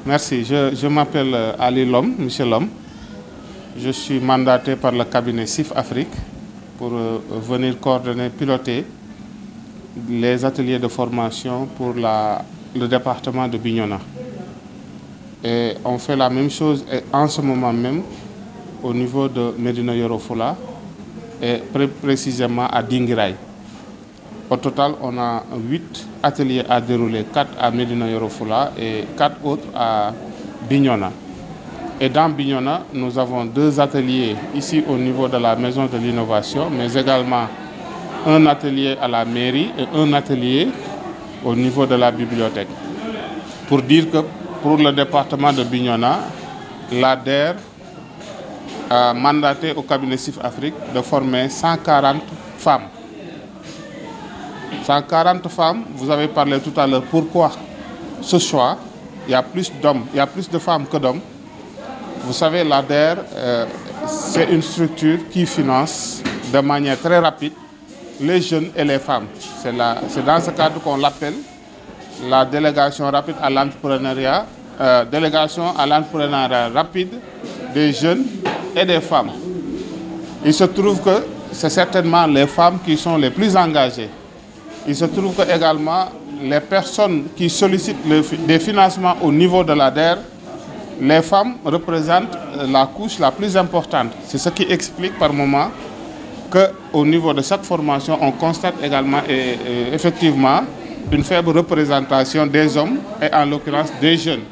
Merci. Je m'appelle Ali Lom, Michel Lom. Je suis mandaté par le cabinet CIF Afrique pour venir coordonner, piloter les ateliers de formation pour le département de Bignona. Et on fait la même chose en ce moment même au niveau de Médina Yoro Fula et précisément à Dinguiraye. Au total, on a 8 ateliers à dérouler, 4 à Médina Yoro Fula et 4 autres à Bignona. Et dans Bignona, nous avons 2 ateliers ici au niveau de la Maison de l'Innovation, mais également un atelier à la mairie et un atelier au niveau de la bibliothèque. Pour dire que pour le département de Bignona, l'ADER a mandaté au cabinet CIF Afrique de former 140 femmes. 140 femmes, vous avez parlé tout à l'heure, pourquoi ce choix? Il y a plus d'hommes, il y a plus de femmes que d'hommes. Vous savez, l'ADER, c'est une structure qui finance de manière très rapide les jeunes et les femmes. C'est dans ce cadre qu'on l'appelle la délégation rapide à l'entrepreneuriat, délégation à l'entrepreneuriat rapide des jeunes et des femmes. Il se trouve que c'est certainement les femmes qui sont les plus engagées. Il se trouve que également les personnes qui sollicitent des financements au niveau de l'ADER, les femmes représentent la couche la plus importante. C'est ce qui explique par moment qu'au niveau de cette formation, on constate également effectivement une faible représentation des hommes et en l'occurrence des jeunes.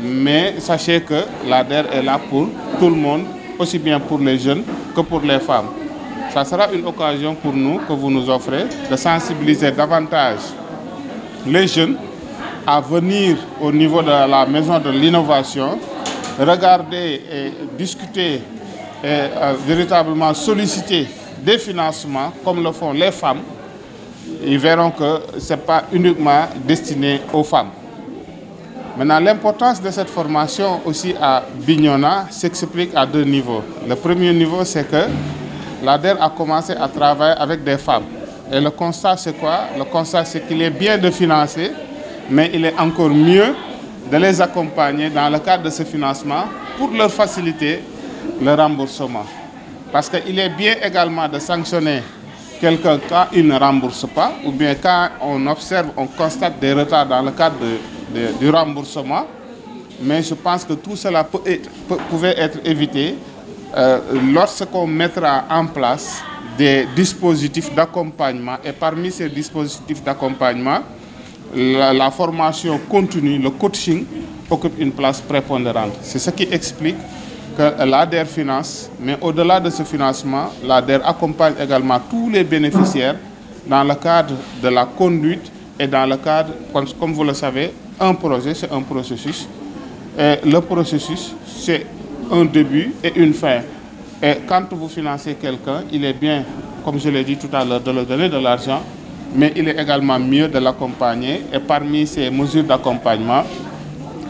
Mais sachez que l'ADER est là pour tout le monde, aussi bien pour les jeunes que pour les femmes. Ça sera une occasion pour nous, que vous nous offrez, de sensibiliser davantage les jeunes à venir au niveau de la Maison de l'Innovation, regarder et discuter et véritablement solliciter des financements comme le font les femmes. Ils verront que ce n'est pas uniquement destiné aux femmes. Maintenant, l'importance de cette formation aussi à Bignona s'explique à 2 niveaux. Le premier niveau, c'est que l'ADER a commencé à travailler avec des femmes. Et le constat, c'est quoi? Le constat, c'est qu'il est bien de financer, mais il est encore mieux de les accompagner dans le cadre de ce financement pour leur faciliter le remboursement. Parce qu'il est bien également de sanctionner quelqu'un quand il ne rembourse pas, ou bien quand on observe, on constate des retards dans le cadre du remboursement. Mais je pense que tout cela pouvait être évité lorsqu'on mettra en place des dispositifs d'accompagnement. Et parmi ces dispositifs d'accompagnement, la formation continue, le coaching, occupe une place prépondérante. C'est ce qui explique que l'ADER finance, mais au-delà de ce financement, l'ADER accompagne également tous les bénéficiaires dans le cadre de la conduite et dans le cadre, comme vous le savez, un projet, c'est un processus. Et le processus, c'est un début et une fin. Et quand vous financez quelqu'un, il est bien, comme je l'ai dit tout à l'heure, de lui donner de l'argent, mais il est également mieux de l'accompagner. Et parmi ces mesures d'accompagnement,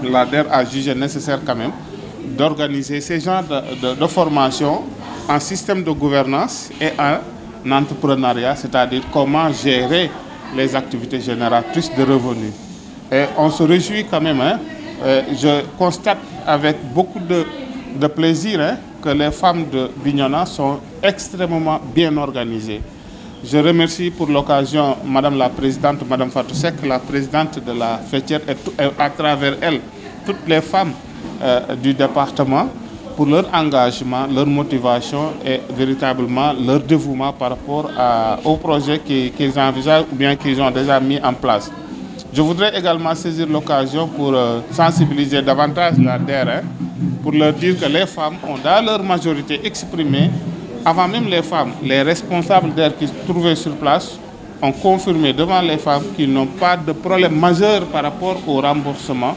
l'ADER a jugé nécessaire quand même d'organiser ces genres de formation en système de gouvernance et en entrepreneuriat, c'est-à-dire comment gérer les activités génératrices de revenus. Et on se réjouit quand même, je constate avec beaucoup de plaisir que les femmes de Bignona sont extrêmement bien organisées. Je remercie pour l'occasion Madame la Présidente, Madame Fatou Seck, la Présidente de la Fêtière, et à travers elle, toutes les femmes du département pour leur engagement, leur motivation et véritablement leur dévouement par rapport au projet qu'ils envisagent ou bien qu'ils ont déjà mis en place. Je voudrais également saisir l'occasion pour sensibiliser davantage l'ADER, pour leur dire que les femmes ont dans leur majorité exprimé, avant même les femmes, les responsables d'ADER qui se trouvaient sur place ont confirmé devant les femmes qu'ils n'ont pas de problème majeur par rapport au remboursement.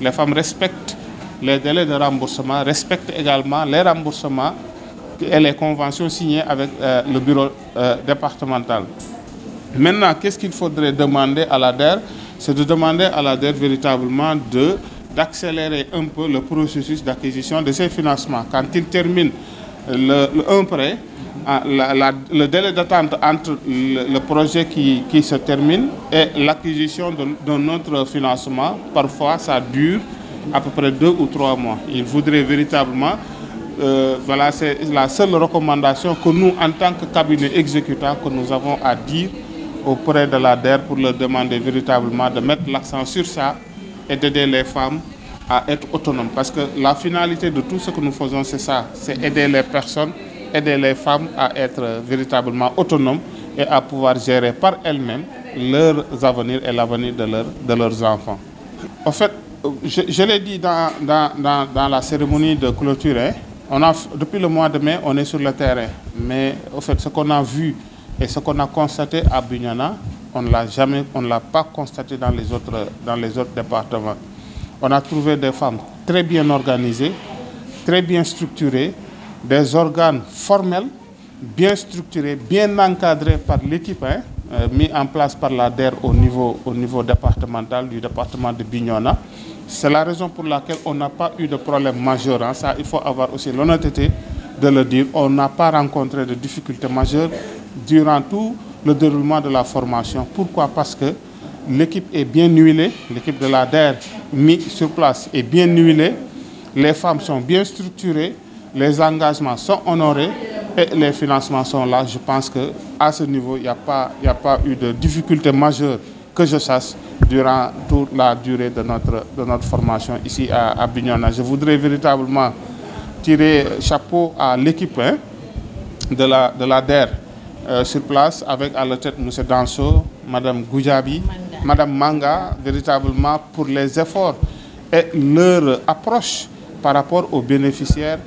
Les femmes respectent les délais de remboursement, respectent également les remboursements et les conventions signées avec le bureau départemental. Maintenant, qu'est-ce qu'il faudrait demander à l'ADER? C'est de demander à l'ADER véritablement d'accélérer un peu le processus d'acquisition de ces financements. Quand il termine un prêt, le délai d'attente entre le projet qui se termine et l'acquisition d'un autre financement, parfois ça dure à peu près 2 ou 3 mois. Il voudrait véritablement, voilà, c'est la seule recommandation que nous, en tant que cabinet exécutant, que nous avons à dire auprès de la DER pour leur demander véritablement de mettre l'accent sur ça et d'aider les femmes à être autonomes. Parce que la finalité de tout ce que nous faisons, c'est ça, c'est aider les personnes, aider les femmes à être véritablement autonomes et à pouvoir gérer par elles-mêmes leurs avenirs et l'avenir de leurs enfants. En fait, je l'ai dit dans la cérémonie de clôture, hein, depuis le mois de mai, on est sur le terrain. Mais en fait, ce qu'on a vu et ce qu'on a constaté à Bignona, on ne l'a pas constaté dans les autres départements. On a trouvé des femmes très bien organisées, très bien structurées, des organes formels, bien structurés, bien encadrés par l'équipe, hein, mis en place par la DER au niveau départemental du département de Bignona. C'est la raison pour laquelle on n'a pas eu de problème majeur. Hein. Ça, il faut avoir aussi l'honnêteté de le dire. On n'a pas rencontré de difficultés majeures durant tout le déroulement de la formation. Pourquoi? Parce que l'équipe est bien huilée, l'équipe de la DER mise sur place est bien huilée, les femmes sont bien structurées, les engagements sont honorés et les financements sont là. Je pense qu'à ce niveau, il n'y a pas eu de difficulté majeure que je sache durant toute la durée de notre formation ici à Bignona. Je voudrais véritablement tirer chapeau à l'équipe, hein, de la DER sur place, avec à la tête M. Danso, Mme Goujabi, Mme Manga, véritablement pour les efforts et leur approche par rapport aux bénéficiaires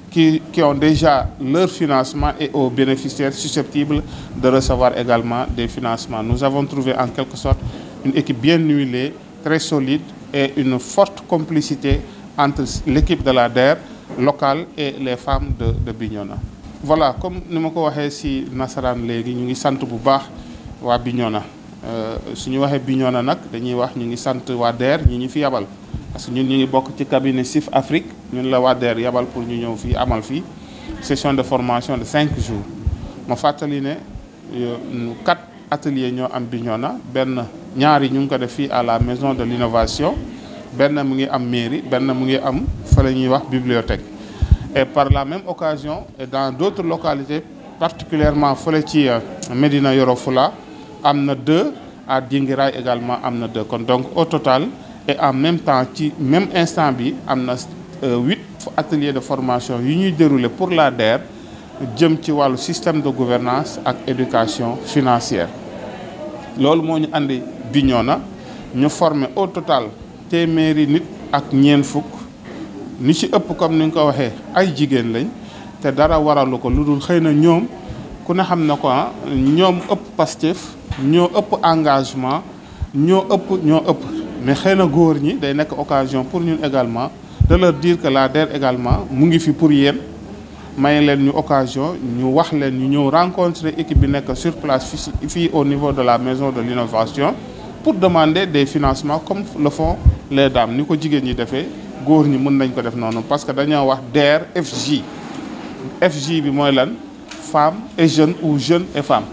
qui ont déjà leur financement et aux bénéficiaires susceptibles de recevoir également des financements. Nous avons trouvé en quelque sorte une équipe bien huilée, très solide et une forte complicité entre l'équipe de la DER locale et les femmes de Bignona. Voilà, comme nous l'avons dit si Nassaran légui ñu ngi sant bu baax waa Bignona. Suñu waxee Bignona nag dañuy wax ñu ngi sant waa DER ñi ñu fi yabal parce que ñun ñu ngi bokk ci cabinet SIF Afrique ñun la waa DER yabal pour ñu ñëw fii amal fii session de formation de 5 jours. ma fàttali ne 4 ateliers ñoo am Bignona benn ñaari ñu ngi ko def fii à la maison de l'innovation benn mu ngi am mairie benn mu ngi am fa la ñuy wax bibliothèque. Et par la même occasion, et dans d'autres localités, particulièrement fële ci Médina Yoro Fula, am na 2 à Dinguiraye également am na 2 kon donc au total et en même temps ci même instant bi am na 8 ateliers de formation yu ñuy dérouler pour la DER jëm ci wàllu système de gouvernance ak éducation financière. loolu moo ñu andi Bignona ñu former au total téeméeri nit ak ñeent fukk. ni ci ëpp comme ni nga ko waxee ay jigéen lañ te dara waralu ko lu dul xëy na ñoom ku ne xam na ko ñoom ëpp Pastef ñoo ëpp engagement ñoo ëpp mais xëy na góor ñi day nekk occasion pour ñun également de leur dire que la DER également mu ngi fi pour yéen may leen ñu occasion ñu wax leen ñu ñëw rencontrer équipe bi nekk sur place fii au niveau de la maison de l'innovation pour demander des financements comme le font les dames ni ko jigéen ñi defee. góor ñi mën nañ ko def noonu parce que dañoo wax DER FJ bi mooy lan femme et jeune ou jeune et femme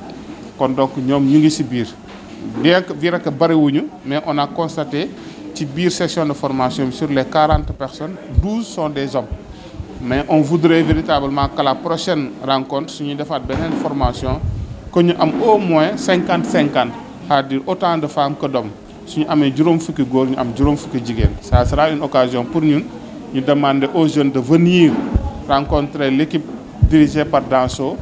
kon donc ñoom ñu ngi ci biir bien que bariwuñu mais on a constaté ci biir session de formation bi sur les 40 personnes 12 sont des hommes mais on voudrait véritablement que la prochaine rencontre suñuy defaat beneen formation que ñu am au moins 50-50 c'est-à-dire autant de femmes que d'hommes suñu amee juróom fukki góor ñu am juróom fukki jigéen. Ça sera une occasion pour ñun ñu demander aux jeunes de venir rencontrer l'équipe dirigée par Danso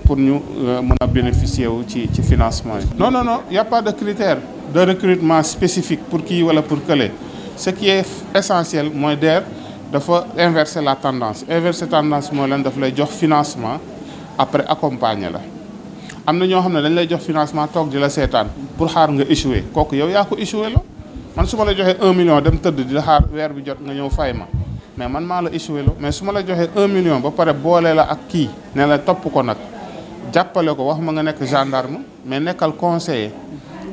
pour ñu mën a bénéficier wu ci financement yi. Non, il n'y a pas de critère de recrutement spécifique pour kii wala pour kële. Ce qui est essentiel mooy DER dafa inverser la tendance mooy lan daf lay jox financement après accompagner la. am na ñoo xam ne dañ lay jox financement toog di la seetaan pour xaar nga échoué kooku yow yaa ko échoué la man su ma la joxee 1 million dem tëdd di la xaar weer bi jot nga ñëw fay ma mais man maa la échoué la mais su ma la joxee 1 million ba pare boole la ak kii ne la topp ko nag jàppale ko wax ma nga nekk gendarme mais nekkal conseiller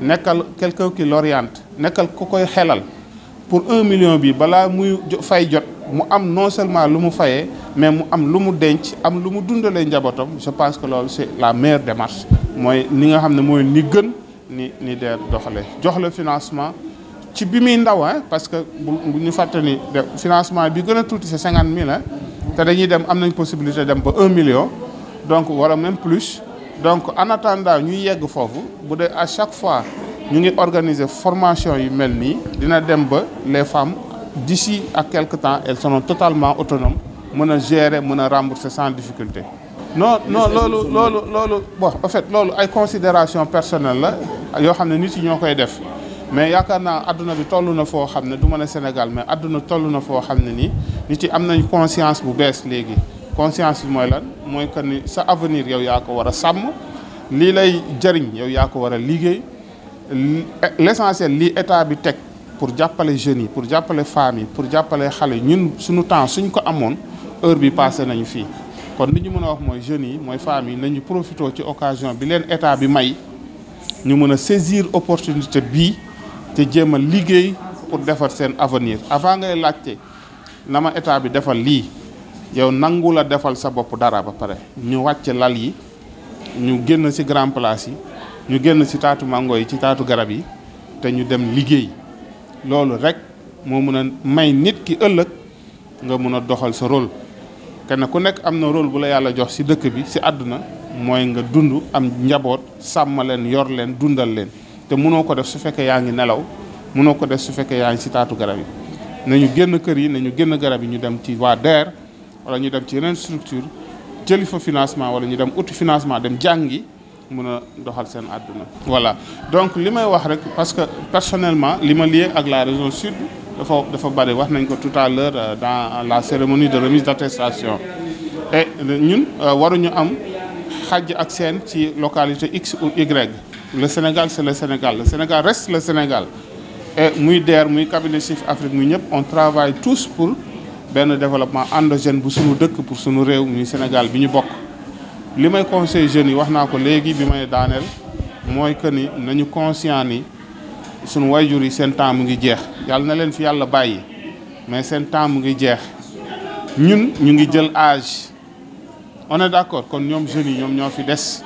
nekkal quelqu'un qui l'oriente nekkal ku koy xelal pour 1 million bi balaa muy fay jot mu am non seulement lu mu fayee mais mu am lu mu denc am lu mu dundalee njabootam je pense que loolu c'est la meilleure démarche mooy ni nga xam ne mooy ni gën ni DER doxalee jox la financement ci bi muy ndaw parce que bu ñu fàtte ni financement bi gën a tuuti c'est 50 000 te dañuy dem am nañ possibilité dem ba 1 million donc wala même plus donc en attendant ñuy yegg foofu bu dee à chaque fois ñu ngi organiser formation yu mel nii dina dem ba les femmes d'ici à quelque temps elles seront totalement autonomes mën a gérer mën a rembourser sans difficulté. non loolu bon en fait loolu ay considération personnelle la yoo xam ne nit yi ñoo koy def mais yaakaar naa adduna bi toll na foo xam ne du ma ne Sénégal mais adduna toll na foo xam ne nii nit yi am nañ conscience bu bees léegi. conscience bi mooy lan mooy que ni sa avenir yow yaa ko war a sàmm lii lay jëriñ yow yaa ko war a liggéey l'essentiel lii état bi teg pour jàppale jeunes yi pour jàppale femmes yi pour jàppale xale ñun suñu temps suñ ko amoon heure bi passé nañu fii. kon li ñu mën a wax mooy jeunes yi mooy femmes yi nañu profité ci occasion bi leen état bi may ñu mën a saisir opportunité bii te jéem a liggéey pour defar seen avenir avant ngay laajte na ma état bi defal lii yow nangu la defal sa bopp dara ba pare ñu wàcc lal yi ñu génn ci grand place yi ñu génn ci taatu mango yi ci taatu garab yi te ñu dem liggéey loolu rek moo mën a may nit ki ëllëg nga mën a doxal sa rôle. kenn ku nekk am na rôle bu la yàlla jox ci dëkk bi ci àdduna mooy nga dund am njaboot sàmm leen yor leen dundal leen te mënoo ko def su fekkee yaa ngi nelaw mënoo ko def su fekkee yaa ngi ci taatu garab yi nañu génn kër yi nañu génn garab yi ñu dem ci waa DER wala ñu dem ci yeneen structure jëli fa financement wala ñu dem uti financement dem jàngi mën a doxal seen àdduna. voilà donc li may wax rek parce que personnellement li ma lié ak la région sud dafa bari wax nañ ko tout à l'heure dans la cérémonie de remise d'attestation et ñun waruñu am xàjj ak seen ci localité X ou Y. le Sénégal c'est le Sénégal reste le Sénégal et muy DER muy cabinet Chiffre Afrique muy ñëpp on travaille tous pour benn développement endogène bu suñu dëkk pour suñu réew muy Sénégal bi ñu bokk. li may conseil jeunes yi wax naa ko léegi bi may daaneel mooy que ni nañu conscient ni suñu wayjur yi seen temps mu ngi jeex yàlla na leen fi yàlla bàyyi mais seen temps mu ngi jeex ñun ñu ngi jël âge on est d'accord kon ñoom jeunes yi ñoom ñoo fi des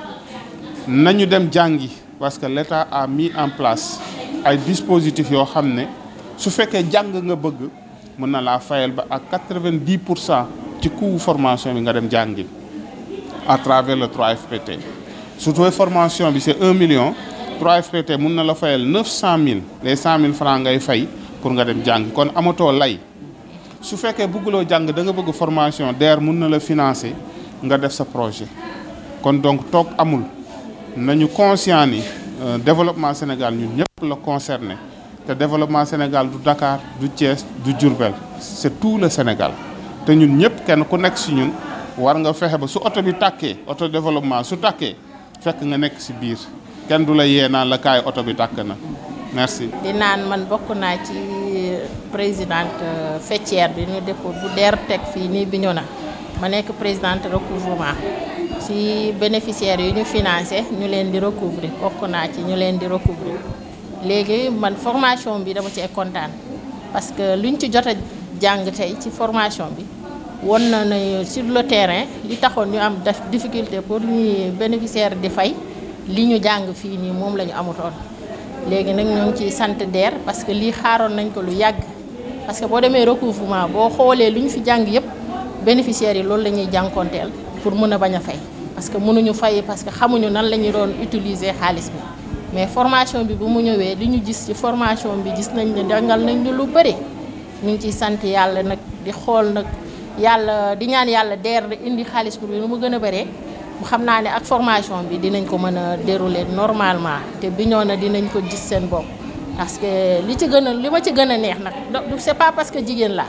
nañu dem jàngi parce que l'État a mis en place ay dispositifs yoo xam ne su fekkee jàng nga bëgg mën na laa fayal ba ak 90% ci coût formation bi nga dem jàngi à travers le 3FPT surtout formation bi c'est 1 million 3FPT mën na la fayal 900 000 les 100 000 francs ngay fay pour nga dem jàng kon amatoo lay su fekkee bëgguloo jàng da nga bëgg formation DER mën na la financer nga def sa projet kon donc toog amul nañu conscient ni développement Sénégal ñun ñëpp la concerné te développement Sénégal du Dakar du Thiès du Diourbel c'est tout le Sénégal te ñun ñëpp kenn ku nekk ci ñun war nga fexe ba su oto bi tàkkee auto développement su tàkkee fekk nga nekk ci biir kenn du la yee naan la kaay oto bi tàkk na merci. di naan man bokk naa ci présidente faîtière bi ñu dépôt bu DER teg fii nii Bignona ma nekk présidente recouvrement ci bénéficiaires yi ñu financé ñu leen di recouvrer bokk naa ci ñu leen di recouvrer léegi man formation bi dama ci kontaan parce que luñ ci jot a jàng tey ci formation bi won na ne sur le terrain li taxoon ñu am difficulté pour ñuy bénéficiaire di fay li ñu jàng fii nii moom la ñu amutoon léegi nag ñoo ngi ciy sant DER parce que lii xaaroon nañ ko lu yàgg parce que boo demee recouvrement boo xoolee lu ñu fi jàng yëpp bénéficiaires yi loolu la ñuy jànkoonteel pour mën a bañ a fay parce que mënuñu fay parce que xamuñu nan la ñu doon utiliser xaalis bi mais formation bi bu mu ñëwee li ñu gis ci formation bi gis nañ ne jàngal nañ ñu lu bëri ñu ngi ciy sant yàlla nag di xool nag yàlla di ñaan yàlla DER indi xaalis bi nu mu gën a bëree mu xam naa ne ak formation bi dinañ ko mën a dérouler normalement te Bignona dinañ ko gis seen bopp parce que li ma ci gën a neex nag c'est pas parce que jigéen la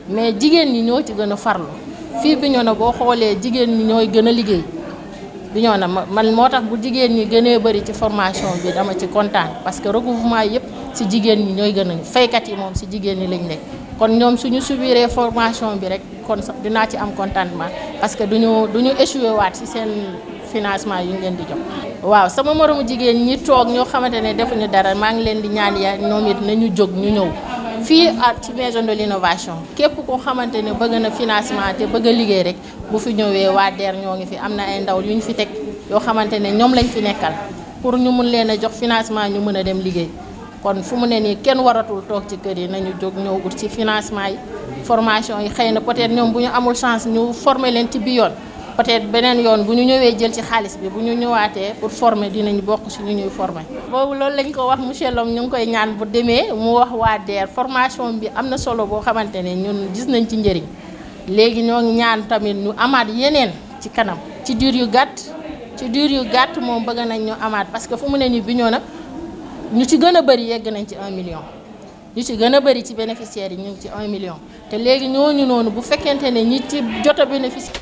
mais jigéen ñi ñoo ci gën a farlu fii Bignona boo xoolee jigéen ñi ñooy gën a liggéey Bignona man moo tax bu jigéen ñi gënee bëri ci formation bi dama ci kontaan parce que recouvrement yëpp ci jigéen ñi ñooy gën a faykat yi moom ci jigéen ñi lañ nekk kon ñoom suñu subiree formation bi rek kon sax dinaa ci am contentement parce que duñu échoué waat ci seen financement yu ñu leen di jox. waaw sama moromu jigéen ñi toog ñoo xamante ne defuñu dara maa ngi leen di ñaan ya ñoom it nañu jóg ñu ñëw fii ci maison de l'innovation képp koo xamante ne bëgg na financement te bëgg a liggéey rek bu fi ñëwee waa DER ñoo ngi fi am na ay ndaw yu ñu fi teg yoo xamante ne ñoom lañ fi nekkal pour ñu mun leen a jox financement ñu mën a dem liggéey kon fu mu ne nii kenn waratul toog ci kër yi nañu jóg ñëw ut ci financement yi formation yi xëy na peut-être ñoom bu ñu amul chance ñu former leen ci bi yoon peut-être beneen yoon bu ñu ñëwee jël ci xaalis bi bu ñu ñëwaatee pour former dinañ bokk ci ñu ñuy former. boobu loolu lañ ko wax monsieur Lom ñu ngi koy ñaan bu demee mu wax waa DER formation bi am na solo boo xamante ne ñun gis nañ ci njëriñ léegi ñoo ngi ñaan tamit ñu amaat yeneen ci kanam ci diir yu gàtt moom bëgg nañ ñu amaat parce que fu mu ne nii Bignona ñu ci gën a bëri yegg nañ ci 1 million ñu ci gën a bëri ci bénéficiaires yi ñu ngi ci 1 million te léegi ñooñu noonu bu fekkente ne ñi ci jot a bénéficier